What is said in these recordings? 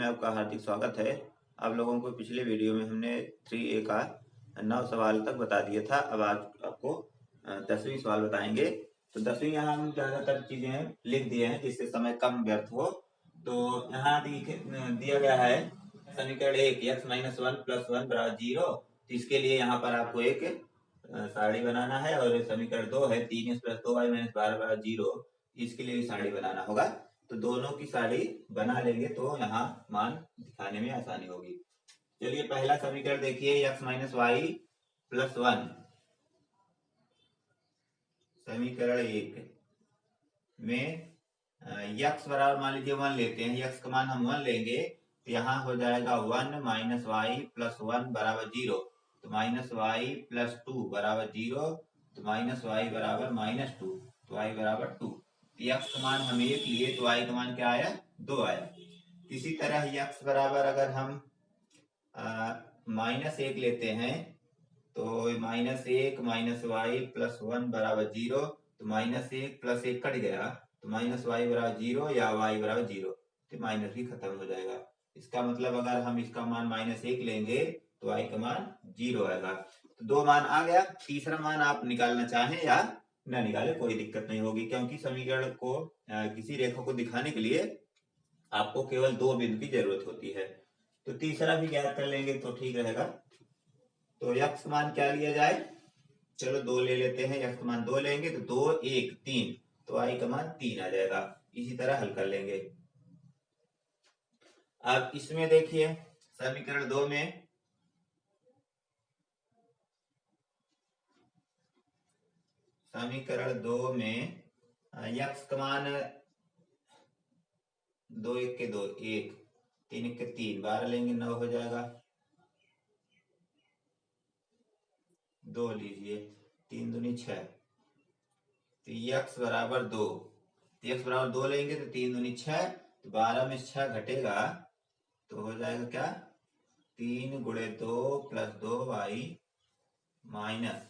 में आपका हार्दिक स्वागत है। आप लोगों को पिछले वीडियो में हमने 3A का 9 सवाल तक बता दिया था। अब आज आपको 10वीं सवाल बताएंगे। तो 10वीं यहाँ हम ज़्यादातर चीज़ें लिख दिए हैं जिससे समय कम व्यर्थ हो। तो यहाँ दिया गया है समीकरण 1 x - 1 + 1 = 0। इसके लिए यहाँ पर आपको एक सारणी बनाना है और समीकरण 2 है 3x + 2y - 12 = 0। इसके लिए भी सारणी बनाना होगा। तो दोनों की सारणी बना लेंगे तो यहाँ मान दिखाने में आसानी होगी। चलिए पहला समीकरण देखिए x - y + 1। समीकरण 1 में x बराबर मान लीजिए 1 लेते हैं। x का मान हम 1 लेंगे तो यहाँ हो जाएगा 1 - y + 1 = 0। तो -y + 2 = 0। तो -y = -2। तो y = 2। x का मान हम 1 लिए तो y का मान क्या आया? 2 आया। इसी तरह x बराबर अगर हम -1 लेते हैं तो -1 - y + 1 = 0। तो -1 + 1 कट गया तो -y = 0 या y = 0। तो माइनस भी खत्म हो जाएगा। इसका मतलब अगर हम इसका मान -1 लेंगे तो y का मान 0 आएगा। तो दो मान आ गया। तीसरा मान आप निकालना चाहें या न निकाले कोई दिक्कत नहीं होगी, क्योंकि समीकरण को किसी रेखा को दिखाने के लिए आपको केवल दो बिंदु की जरूरत होती है। तो तीसरा भी ज्ञात कर लेंगे तो ठीक रहेगा। तो x का मान क्या लिया जाए? चलो 2 ले लेते हैं। x का मान 2 लेंगे तो 2 1 3। तो y का मान 3 आ जाएगा। इसी तरह हल कर लेंगे। अब इसमें देखिए समीकरण 2 में x का मान 2 1 के 2 1 3 1 के 3 12 लेंगे 9 हो जाएगा। 2 लीजिए 3 दूनी 6। तो x बराबर 2। x बराबर 2 लेंगे तो 3 दूनी 6। तो 12 में 6 घटेगा तो हो जाएगा क्या? 3 × 2 + 2y माइनस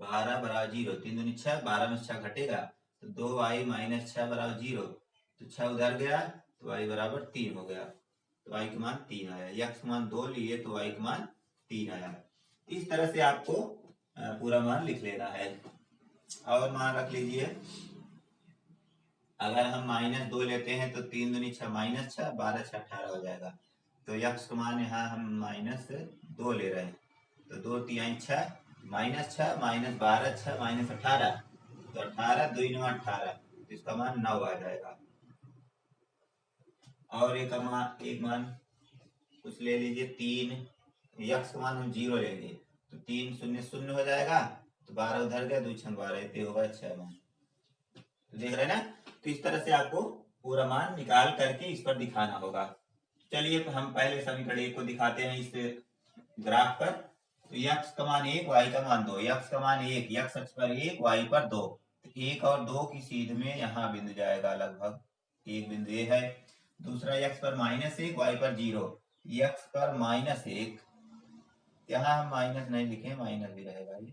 12 = 0। 3 दूनी 6, 12 में 6 घटेगा तो 2y - 6 = 0। तो 6 उधर गया तो y = 3 हो गया। तो y का मान 3 आया। x का मान 2 लिए तो y का मान 3 आया। इस तरह से आपको पूरा मान लिख लेना है। और मान रख लीजिए अगर हम -2 लेते हैं तो 3 दूनी 6 -6 12 6 18 हो जाएगा। तो x का मान यहाँ हम -2 ले रहे हैं तो 2 3 6 -6 -12 6 -18। तो 18 2 9 18। तो इसका मान 9 आ जाएगा। और एक मान कुछ ले लीजिए 3। x का मान हम 0 लेंगे तो 3 0 0 हो जाएगा। तो 12 उधर गया 2 6 12 इतने होगा 6 मान। तो देख रहे हैं ना। तो इस तरह से आपको पूरा मान निकाल करके इस पर दिखाना होगा। चलिए हम पहले समीकरण 1 को दिखाते हैं इस ग्राफ पर। तो x का मान 1 y का मान 2। x का मान 1 x अक्ष पर 1 y पर 2। तो 1 और 2 की सीध में यहाँ बिंदु जाएगा। लगभग एक बिंदु ये है। दूसरा x पर -1 y पर 0। x पर -1 यहाँ हम माइनस नहीं लिखे, माइनस भी रहेगा ये।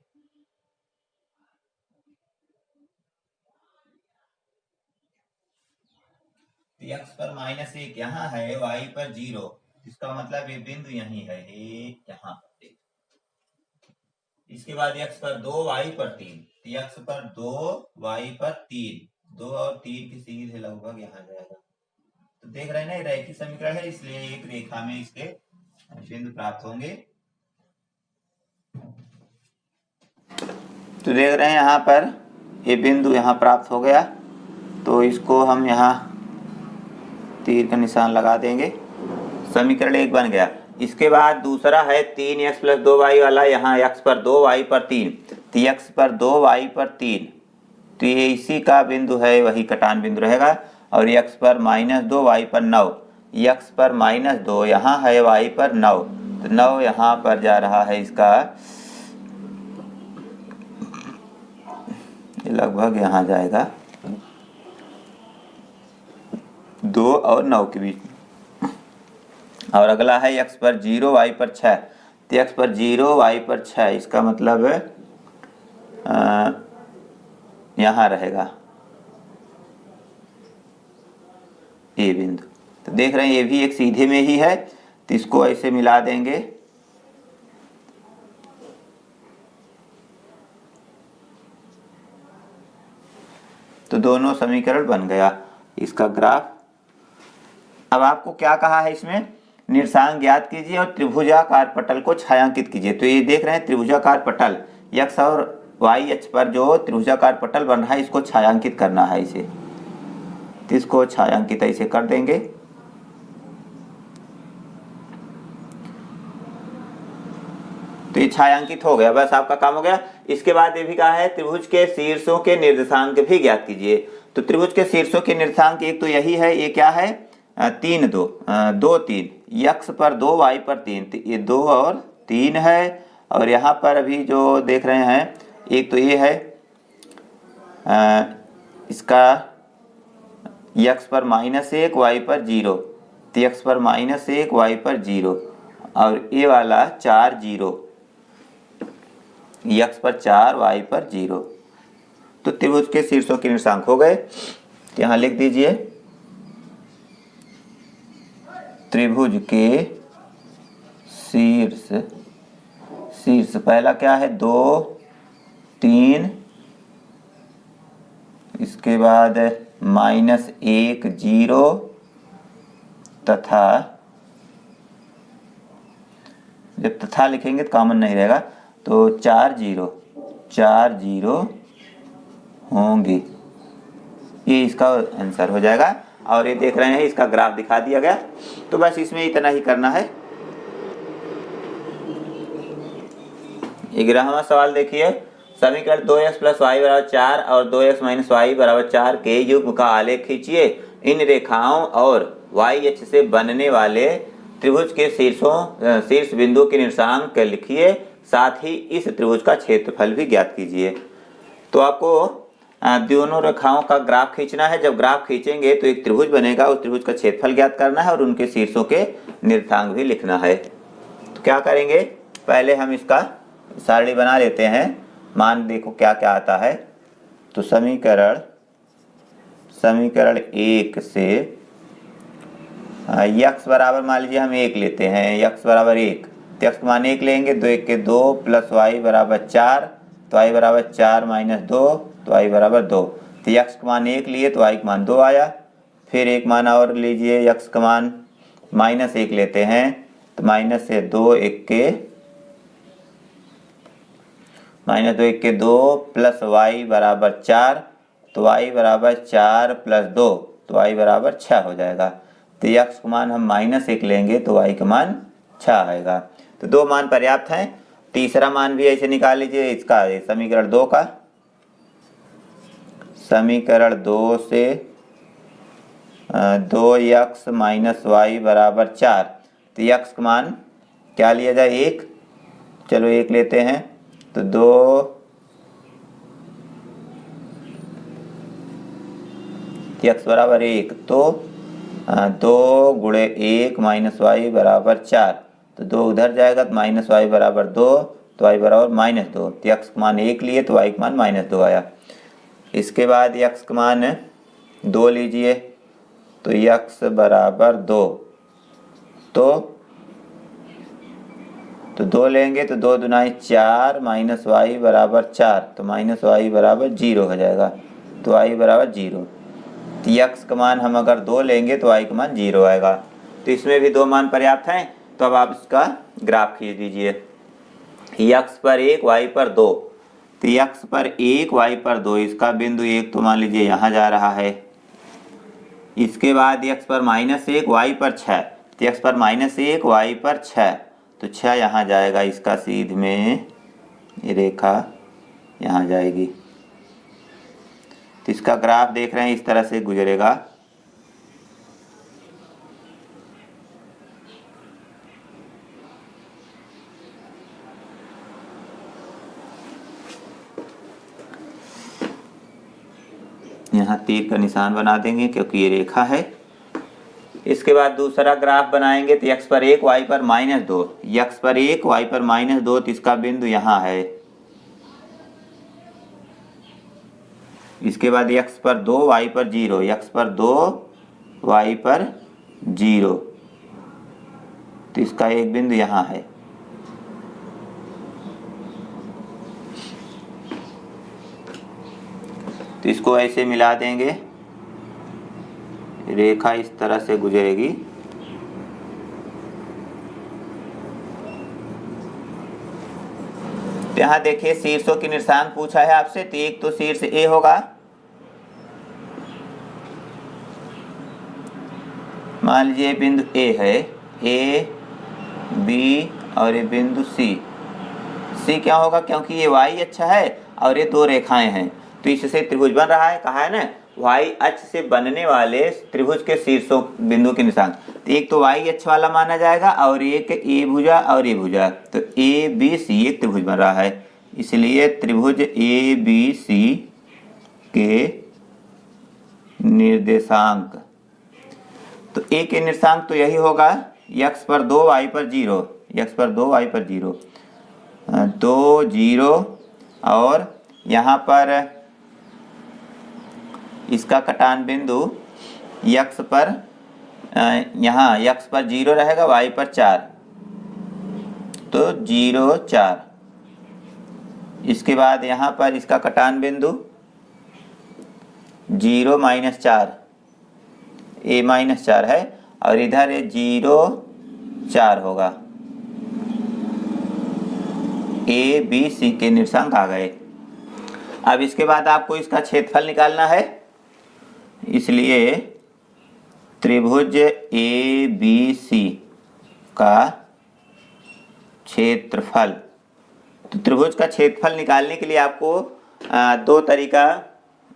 तो x पर -1 यहाँ है, y पर 0। इसका मतलब ये बिंदु यही है, यहाँ पर। इसके बाद x पर 2 y पर 3। तो x पर 2 y पर 3। 2 और 3 की सीधे लगभग यहाँ जाएगा। तो देख रहे हैं ना ये रैखिक समीकरण है, इसलिए एक रेखा में इसके बिंदु प्राप्त होंगे। तो देख रहे हैं यहाँ पर ये बिंदु यहाँ प्राप्त हो गया। तो इसको हम यहाँ तीर का निशान लगा देंगे। समीकरण 1 बन गया। इसके बाद दूसरा है 3x + 2y वाला। यहाँ x पर 2 y पर 3। तो x पर 2 y पर 3। तो ये इसी का बिंदु है, वही कटान बिंदु रहेगा। और x पर -2 y पर 9। x पर -2 यहाँ है, y पर 9। तो 9 यहाँ पर जा रहा है। इसका लगभग यहाँ जाएगा 2 और 9 के बीच। और अगला है x पर 0 y पर 6। तो x पर 0 y पर 6, इसका मतलब यहाँ रहेगा ये बिंदु। देख रहे हैं ये भी एक सीधे में ही है, तो इसको ऐसे मिला देंगे। तो दोनों समीकरण बन गया इसका ग्राफ। अब आपको क्या कहा है इसमें, निर्देशांक ज्ञात कीजिए और त्रिभुजाकार पटल को छायांकित कीजिए। तो ये देख रहे हैं त्रिभुजाकार पटल, x और y अक्ष पर जो त्रिभुजाकार पटल बन रहा है इसको छायांकित करना है इसे, तो इसको छायांकित ऐसे कर देंगे। तो ये छायांकित हो गया, बस आपका काम हो गया। इसके बाद ये भी कहा है त्रिभुज के शीर्षों के निर्देशांक भी ज्ञात कीजिए। तो त्रिभुज के शीर्षों के निर्देशांक एक तो यही है, ये क्या है 3 2 2 3, x पर 2 y पर 3, तो ये 2 और 3 है। और यहाँ पर अभी जो देख रहे हैं एक तो ये है इसका x पर -1 y पर 0, तो x पर -1 y पर 0, और ये वाला 4 0, x पर 4 y पर 0। तो त्रिभुज के शीर्षों के निर्देशांक हो गए। यहाँ लिख दीजिए त्रिभुज के शीर्ष, पहला क्या है 2 3, इसके बाद -1 0 तथा, जब तथा लिखेंगे तो कॉमन नहीं रहेगा, तो 4 0 होंगे, ये इसका आंसर हो जाएगा। और ये देख रहे हैं इसका ग्राफ दिखा दिया गया। तो बस इसमें इतना ही करना है। 11वां सवाल देखिए, समीकरण 2x + y = 4 और 2x - y = 4 के युग्म का आलेख खींचिए। इन रेखाओं और y अक्ष से बनने वाले त्रिभुज के शीर्ष बिंदु के निर्देशांक लिखिए, साथ ही इस त्रिभुज का क्षेत्रफल भी ज्ञात कीजिए। तो आपको दोनों रेखाओं का ग्राफ खींचना है। जब ग्राफ खींचेंगे तो एक त्रिभुज बनेगा, उस त्रिभुज का क्षेत्रफल ज्ञात करना है और उनके शीर्षों के निर्देशांक भी लिखना है। तो क्या करेंगे, पहले हम इसका सारणी बना लेते हैं। मान देखो क्या क्या आता है। तो समीकरण 1 से x बराबर मान लीजिए हम 1 लेते हैं, x बराबर 1, तो x का मान 1 लेंगे, 2 1 के 2 + y बराबर 4, तो y बराबर 4 - 2, तो y बराबर 2। तो x का मान 1 लिए तो y का मान 2 आया। फिर एक मान और लीजिए, x का मान -1 लेते हैं, तो -2 1 के -2 + y बराबर 4, तो y बराबर 4 + 2, तो y बराबर 6 हो जाएगा। तो x का मान हम -1 लेंगे तो y का मान 6 आएगा। तो 2 मान पर्याप्त हैं। तीसरा मान भी ऐसे निकाल लीजिए इसका, समीकरण 2 का। समीकरण 2 से 2x - y बराबर 4, तो x का मान क्या लिया जाए 1, चलो 1 लेते हैं, तो 2 x बराबर 1, तो 2 × 1 - y बराबर 4, तो 2 उधर जाएगा तो -y बराबर 2, तो y बराबर -2। तो x का मान 1 लिए तो y का मान -2 आया। इसके बाद x का मान 2 लीजिए, तो x बराबर 2, तो 2 लेंगे तो 2 दूनाई 4 -y बराबर 4, तो -y बराबर 0 हो जाएगा, तो y बराबर 0। तो x का मान हम अगर 2 लेंगे तो y का मान 0 आएगा। तो इसमें भी 2 मान पर्याप्त हैं। तो अब आप इसका ग्राफ खींच दीजिए। x पर 1 y पर 2, तो x पर 1 y पर 2, इसका बिंदु 1 तो मान लीजिए यहाँ जा रहा है। इसके बाद x पर -1 y पर 6, तो x पर -1 y पर 6, तो 6 यहाँ जाएगा, इसका सीध में ये रेखा यहाँ जाएगी। तो इसका ग्राफ देख रहे हैं इस तरह से गुजरेगा। यहाँ तीर का निशान बना देंगे क्योंकि ये रेखा है। इसके बाद दूसरा ग्राफ बनाएंगे, तो x पर 1 y पर -2, x पर 1 y पर -2, तो इसका बिंदु यहाँ है। इसके बाद x पर 2 y पर 0, x पर 2 y पर 0, तो इसका एक बिंदु यहाँ है। तो इसको ऐसे मिला देंगे, रेखा इस तरह से गुजरेगी। तो यहाँ देखिए शीर्षों की निर्देशांक पूछा है आपसे, तो एक तो शीर्ष ए होगा, मान लीजिए बिंदु ए है, ए बी और ये बिंदु सी। सी क्या होगा, क्योंकि ये वाई अक्ष है और ये दो रेखाएं हैं, तो इससे त्रिभुज बन रहा है। कहा है ना, वाई अक्ष से बनने वाले त्रिभुज के शीर्षों बिंदु के निशान। तो एक तो वाई अक्ष वाला माना जाएगा और एक ए भुजा और ए भुजा, तो ए बी सी एक त्रिभुज बन रहा है। इसलिए त्रिभुज ए बी सी के निर्देशांक, तो ए के निर्देशांक तो यही होगा, x पर 2 y पर 0, x पर 2 y पर 0, 2 0, और यहाँ पर इसका कटान बिंदु x पर, यहाँ x पर 0 रहेगा, y पर 4, तो 0 4। इसके बाद यहाँ पर इसका कटान बिंदु 0 -4, a -4 है, और इधर 0 4 होगा। ए बी सी के निर्देशांक आ गए। अब इसके बाद आपको इसका क्षेत्रफल निकालना है, इसलिए त्रिभुज ए बी सी का क्षेत्रफल, तो त्रिभुज का क्षेत्रफल निकालने के लिए आपको दो तरीका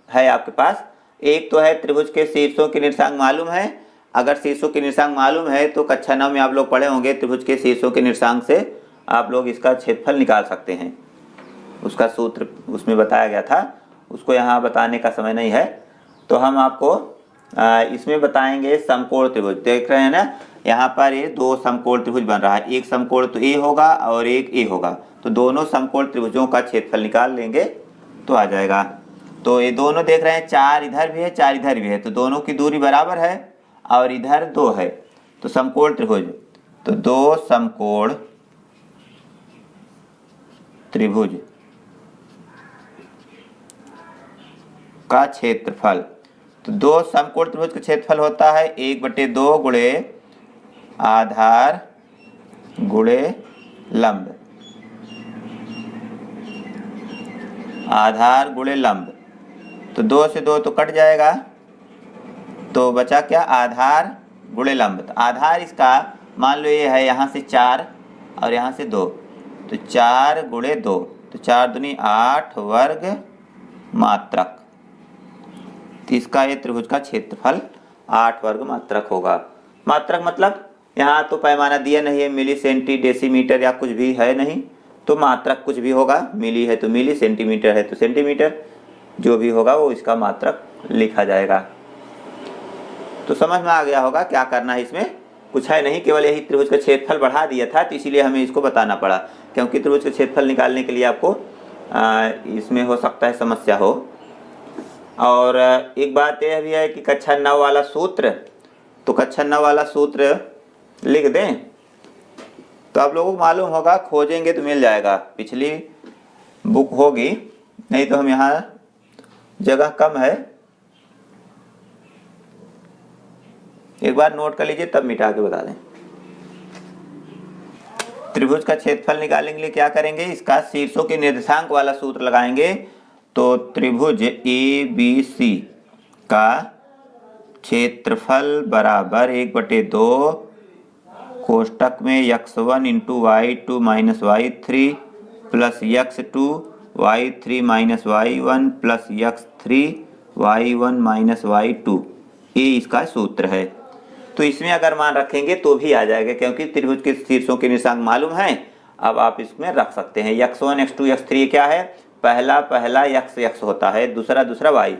है आपके पास। एक तो है त्रिभुज के शीर्षों के निर्देशांक मालूम है। अगर शीर्षों के निर्देशांक मालूम है तो कक्षा 9 में आप लोग पढ़े होंगे, त्रिभुज के शीर्षों के निर्देशांक से आप लोग इसका क्षेत्रफल निकाल सकते हैं। उसका सूत्र उसमें बताया गया था, उसको यहाँ बताने का समय नहीं है। तो हम आपको इसमें बताएंगे समकोण त्रिभुज। देख रहे हैं ना, यहाँ पर ये दो समकोण त्रिभुज बन रहा है, एक समकोण तो ए होगा और एक ए होगा, तो दोनों समकोण त्रिभुजों का क्षेत्रफल निकाल लेंगे तो आ जाएगा। तो ये दोनों देख रहे हैं, 4 इधर भी है 4 इधर भी है, तो दोनों की दूरी बराबर है और इधर 2 है, तो समकोण त्रिभुज, तो 2 समकोण त्रिभुज का क्षेत्रफल, तो 2 समकोण त्रिभुज का क्षेत्रफल होता है 1/2 गुणे आधार गुणे लंब, आधार गुणे लंब, तो 2 से 2 तो कट जाएगा, तो बचा क्या, आधार गुणे लंब। तो आधार इसका मान लो ये है यहाँ से 4 और यहाँ से 2, तो 4 गुणे 2, तो 4 दूनी 8 वर्ग मात्रक। तो इसका ये त्रिभुज का क्षेत्रफल 8 वर्ग मात्रक होगा। मात्रक मतलब यहाँ तो पैमाना दिया नहीं है, मिली सेंटी डेसीमीटर या कुछ भी है नहीं, तो मात्रक कुछ भी होगा, मिली है तो मिली, सेंटीमीटर है तो सेंटीमीटर, जो भी होगा वो इसका मात्रक लिखा जाएगा। तो समझ में आ गया होगा क्या करना है, इसमें कुछ है नहीं, केवल यही त्रिभुज का क्षेत्रफल बढ़ा दिया था, तो इसीलिए हमें इसको बताना पड़ा, क्योंकि त्रिभुज का क्षेत्रफल निकालने के लिए आपको इसमें हो सकता है समस्या हो। और एक बात यह भी है कि कक्षा 9 वाला सूत्र, तो कक्षा 9 वाला सूत्र लिख दें तो आप लोगों को मालूम होगा, खोजेंगे तो मिल जाएगा, पिछली बुक होगी, नहीं तो हम यहाँ जगह कम है, एक बार नोट कर लीजिए तब मिटा के बता दें। त्रिभुज का क्षेत्रफल निकालने के लिए क्या करेंगे, इसका शीर्षों के निर्देशांक वाला सूत्र लगाएंगे। तो त्रिभुज ए बी सी का क्षेत्रफल बराबर 1/2 कोष्टक में x1 × y2 - y3 plus x2 y3 - y1 plus x3 y1 - y2, ये इसका सूत्र है। तो इसमें अगर मान रखेंगे तो भी आ जाएगा, क्योंकि त्रिभुज के शीर्षों के निर्देशांक मालूम हैं। अब आप इसमें रख सकते हैं x1 x2 x3 क्या है, पहला x होता है, दूसरा y,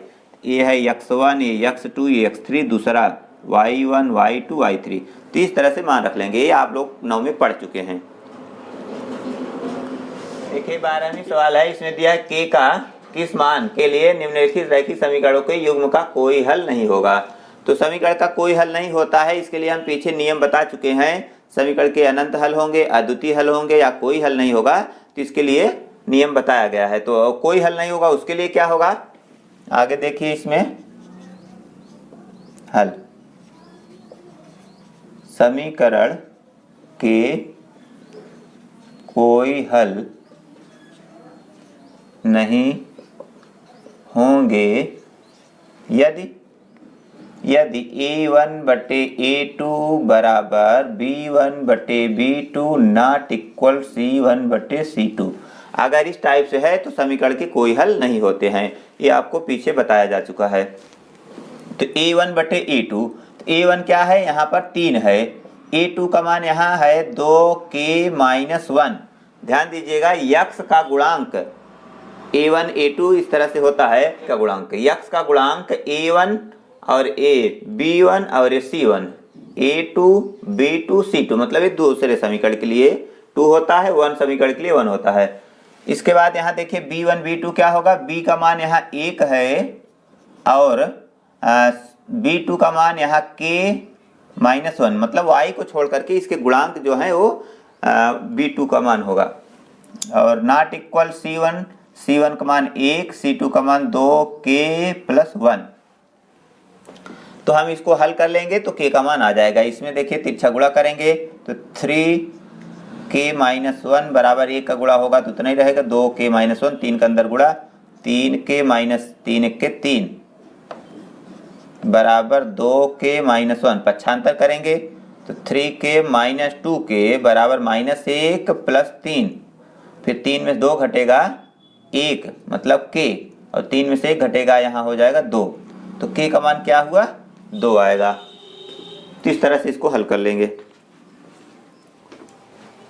ये है x1, ये x2, ये x3, दूसरा y1 y2 y3, तो इस तरह से मान रख लेंगे। ये आप लोग 9 में पढ़ चुके हैं। देखिए 12वां सवाल है, इसमें दिया है k का किस मान के लिए निम्नलिखित रैखिक समीकरणों के युग्म का कोई हल नहीं होगा। तो समीकरण का कोई हल नहीं होता है, इसके लिए हम पीछे नियम बता चुके हैं। समीकरण के अनंत हल होंगे, अद्वितीय हल होंगे या कोई हल नहीं होगा, तो इसके लिए नियम बताया गया है। तो कोई हल नहीं होगा उसके लिए क्या होगा, आगे देखिए इसमें हल। समीकरण के कोई हल नहीं होंगे यदि a1 बटे a2 बराबर b1 बटे b2 नॉट इक्वल c1 बटे c2। अगर इस टाइप से है तो समीकरण के कोई हल नहीं होते हैं, ये आपको पीछे बताया जा चुका है। तो a1 बटे a2, तो a1 क्या है, यहाँ पर 3 है, a2 का मान यहाँ है 2k-1। ध्यान दीजिएगा, यक्स का गुणांक a1 a2 इस तरह से होता है का गुणांक, यक्स का गुणांक a1 और b1 और c1, a2 b2 c2, मतलब ये दूसरे समीकरण के लिए 2 होता है, 1 समीकरण के लिए 1 होता है। इसके बाद यहाँ देखिए b1 b2 क्या होगा, b का मान यहाँ 1 है और b2 का मान यहाँ k-1, मतलब y को छोड़ करके इसके गुणांक जो है वो b2 का मान होगा। और नॉट इक्वल c1, c1 का मान 1, c2 का मान 2k+1। तो हम इसको हल कर लेंगे तो k का मान आ जाएगा। इसमें देखिए तिरछा गुणा करेंगे तो 3k-1 बराबर 1 का गुणा होगा तो उतना ही रहेगा, 2k-1, 3 का अंदर गुणा, 3k-3 बराबर 2k-1, पक्षांतर करेंगे तो 3k-2k बराबर -1 + 3, फिर 3 में 2 घटेगा 1 मतलब k, और 3 में से 1 घटेगा यहाँ हो जाएगा 2, तो k का मान क्या हुआ, 2 आएगा। तो इस तरह से इसको हल कर लेंगे।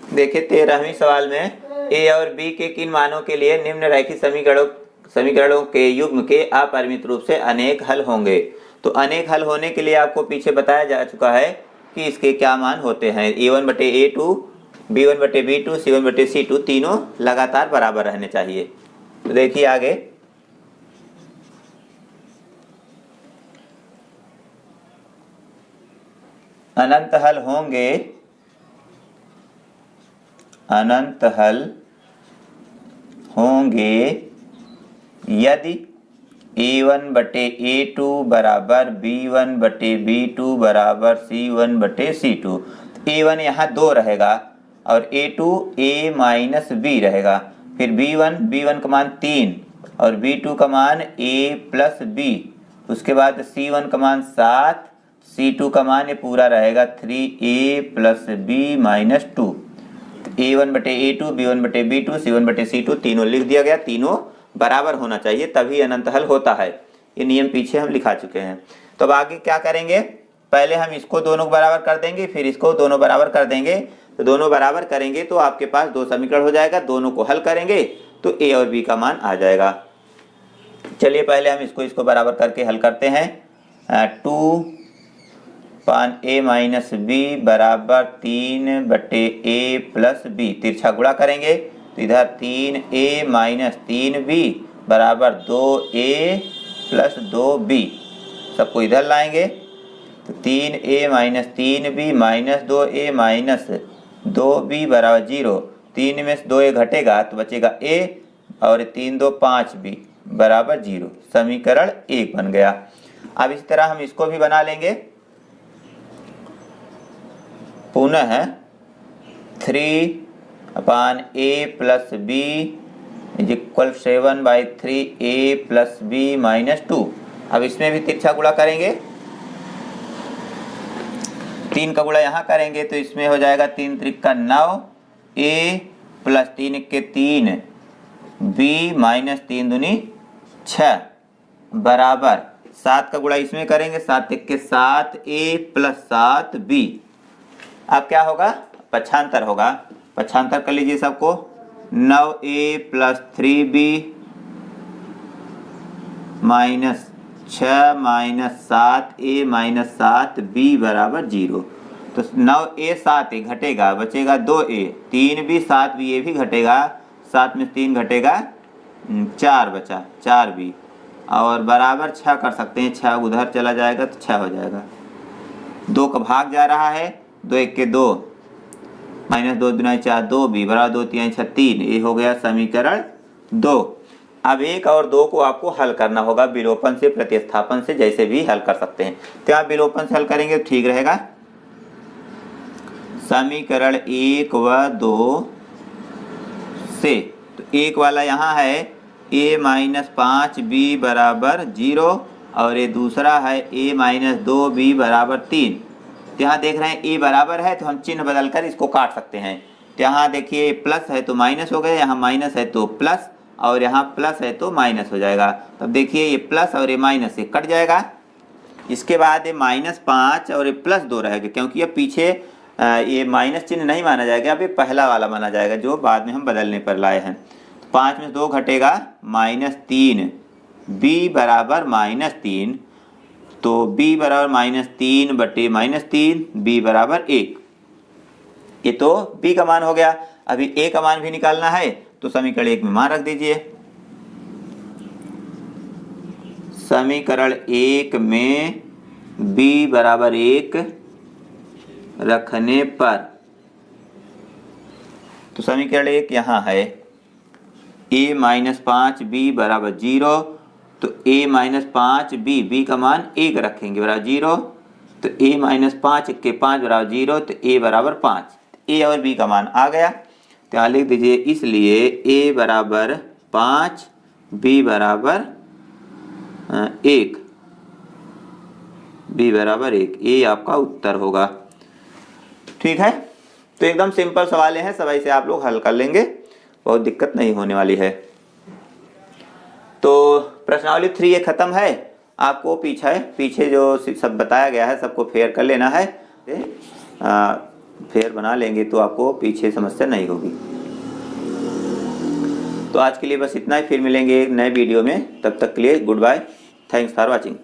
देखिए 13वें सवाल में a और b के किन मानों के लिए निम्न रैखिक समीकरणों के युग्म के अपरिमित रूप से अनेक हल होंगे। तो अनेक हल होने के लिए आपको पीछे बताया जा चुका है कि इसके क्या मान होते हैं। a1 बटे a2, b1 बटे b2, c1 बटे c2 तीनों लगातार बराबर रहने चाहिए। तो देखिए आगे, अनंत हल होंगे, अनंत हल होंगे यदि a1 बटे a2 बराबर b1 बटे b2 बराबर c1 बटे c2। a1 यहाँ 2 रहेगा और a2 a-b रहेगा, फिर b1 का मान 3 और b2 का मान a+b, उसके बाद c1 का मान 7, c2 का मान ये पूरा रहेगा 3a+b - 2। a1 बटे a2, b1 बटे b2, c1 बटे c2 तीनों लिख दिया गया, तीनों बराबर होना चाहिए तभी अनंत हल होता है। ये नियम पीछे हम लिखा चुके हैं। तो अब आगे क्या करेंगे, पहले हम इसको दोनों बराबर कर देंगे, फिर इसको दोनों बराबर कर देंगे। तो दोनों बराबर करेंगे तो आपके पास 2 समीकरण हो जाएगा, दोनों को हल करेंगे तो a और b का मान आ जाएगा। चलिए पहले हम इसको बराबर करके हल करते हैं। 2a - b बराबर 3 बटे a+b, तिरछा गुणा करेंगे तो इधर 3a - 3b बराबर 2a + 2b, सबको इधर लाएंगे तो 3a - 3b - 2a - 2b बराबर 0, 3 में से 2a घटेगा तो बचेगा a और 3 2 5b बराबर 0, समीकरण 1 बन गया। अब इस तरह हम इसको भी बना लेंगे। पुनः 3a + b = 7/3a + b - 2। अब इसमें भी तिरछा गुणा करेंगे, 3 का गुणा यहाँ करेंगे तो इसमें हो जाएगा 3 त्रिक का 9, a + 3 के 3 b - 3 दूनी 6 बराबर 7 का गुणा इसमें करेंगे, 7 1 के 7 a + 7 b। अब क्या होगा, पक्षांतर होगा, पक्षांतर कर लीजिए सबको, 9a + 3b - 6 - 7a - 7b बराबर 0। तो 9a 7a घटेगा, बचेगा 2a, 3b 7b ये भी घटेगा, 7 में 3 घटेगा 4 बचा 4b, और बराबर 6 कर सकते हैं। 6 उधर चला जाएगा तो 6 हो जाएगा। 2 का भाग जा रहा है, 2 1 के 2, -2 दूना 4, 2 b बराबर 2 3 6 3। ये हो गया समीकरण 2। अब 1 और 2 को आपको हल करना होगा विलोपन से, प्रतिस्थापन से, जैसे भी हल कर सकते हैं। तो आप विलोपन से हल करेंगे तो ठीक रहेगा। समीकरण 1 व 2 से, तो 1 वाला यहाँ है a-5b बराबर 0 और ये दूसरा है a-2b बराबर 3। तो यहाँ देख रहे हैं a बराबर है तो हम चिन्ह बदलकर इसको काट सकते हैं। तो यहाँ देखिए प्लस है तो माइनस हो गया, यहाँ माइनस है तो प्लस, और यहाँ प्लस है तो माइनस हो जाएगा। तब देखिए ये प्लस और ये माइनस से कट जाएगा। इसके बाद ये -5 और ये +2 रहेगा, क्योंकि ये पीछे ये माइनस चिन्ह नहीं माना जाएगा, अब ये पहला वाला माना जाएगा जो बाद में हम बदलने पर लाए हैं। 5 में 2 घटेगा -3, b बराबर -3, तो b बराबर -3 बटे -3, b बराबर 1। ये तो b का मान हो गया। अभी a का मान भी निकालना है, तो समीकरण 1 में मान रख दीजिए। समीकरण 1 में b बराबर 1 रखने पर, तो समीकरण 1 यहाँ है a-5b बराबर 0, तो a-5b, b का मान 1 रखेंगे बराबर 0, तो a-5 1 के 5 बराबर 0, तो a बराबर 5। a और b का मान आ गया, तो यहाँ लिख दीजिए इसलिए a बराबर 5, b बराबर 1, b बराबर 1। ये आपका उत्तर होगा। ठीक है, तो एकदम सिंपल सवाल हैं, सब ऐसे आप लोग हल कर लेंगे, बहुत दिक्कत नहीं होने वाली है। तो प्रश्नावली 3 ये खत्म है। आपको पीछे जो सब बताया गया है सबको फेयर कर लेना है। फेयर बना लेंगे तो आपको पीछे समस्या नहीं होगी। तो आज के लिए बस इतना ही, फिर मिलेंगे एक नए वीडियो में। तब तक के लिए goodbye, thanks for watching.